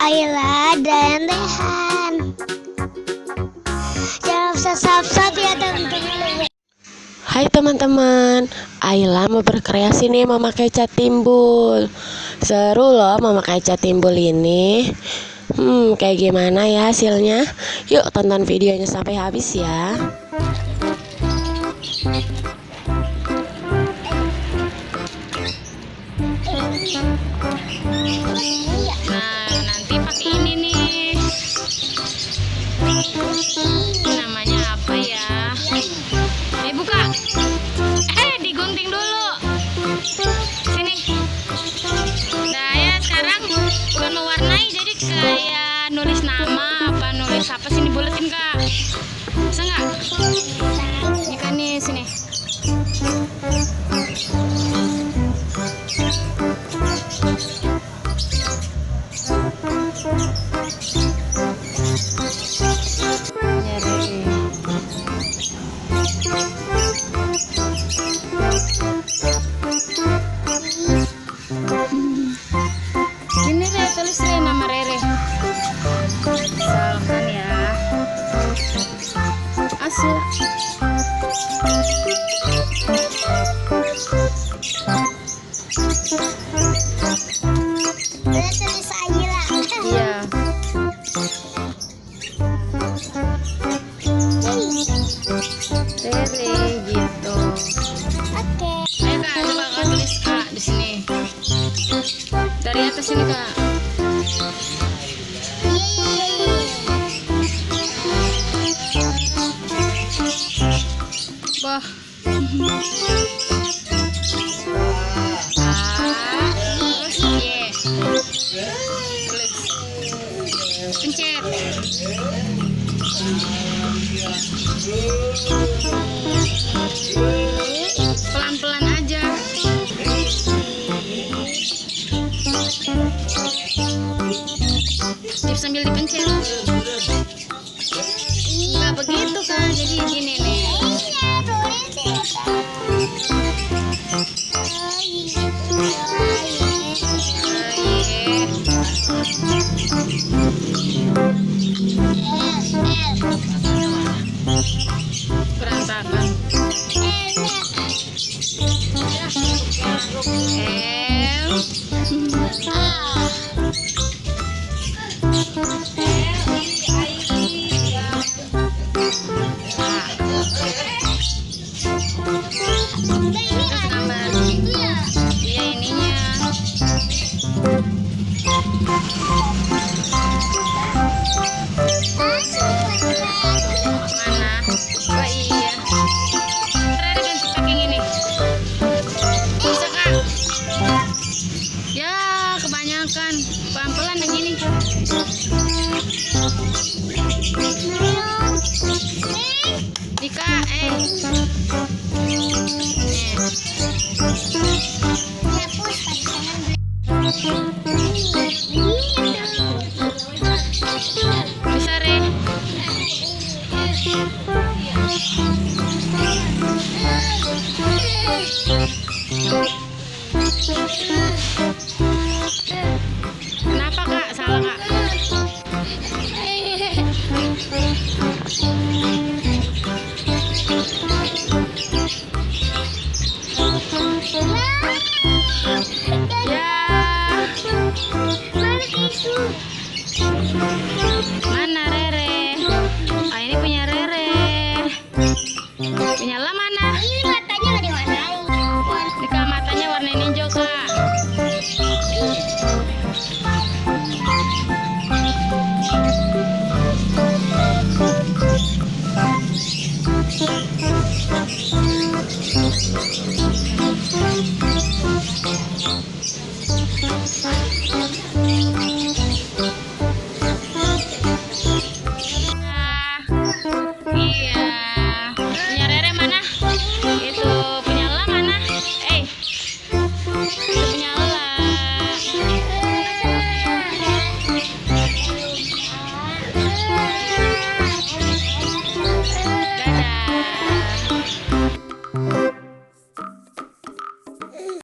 Ayolah dan Rehan. Jangan lupa subscribe ya teman-teman. Hai teman-teman, Ayla mau berkreasi nih memakai cat timbul. Seru loh memakai cat timbul ini. Kayak gimana ya hasilnya? Yuk tonton videonya sampai habis ya. Nah, nanti pakai ini nih. Namanya apa ya? Buka. Digunting dulu. Sini. Nah, ya sekarang bukan mewarnai, jadi kayak nulis nama apa nulis apa, sini buletin Kak. Bisa nggak? Ini kan nih sini. Ini saya tulis nama Rere. Misalkan ya. Asli. Tulis Ayla. Iya. Rere gitu. Oke. Ayo Kak, coba Kak tulis Kak di sini. Dari atas ini Kak. Wah. Terus Y. Tulis. Pencet. Pelan-pelan aja. Sambil dipencet. Nggak begitu kan, jadi gini nih. Berantakan. Iya ininya. Mana? Oh iya. Ntar ada ganti pakai ini. Bisa Kak? Ya kebanyakan. Pelan-pelan yang ini. Dika, bisa Re. Kenapa Kak? Salah Kak? Mana Rere? Ah, ini punya Rere. Punya lah mana? Ini matanya nggak diwarnain. Ini Kak, matanya warna hijau Kak.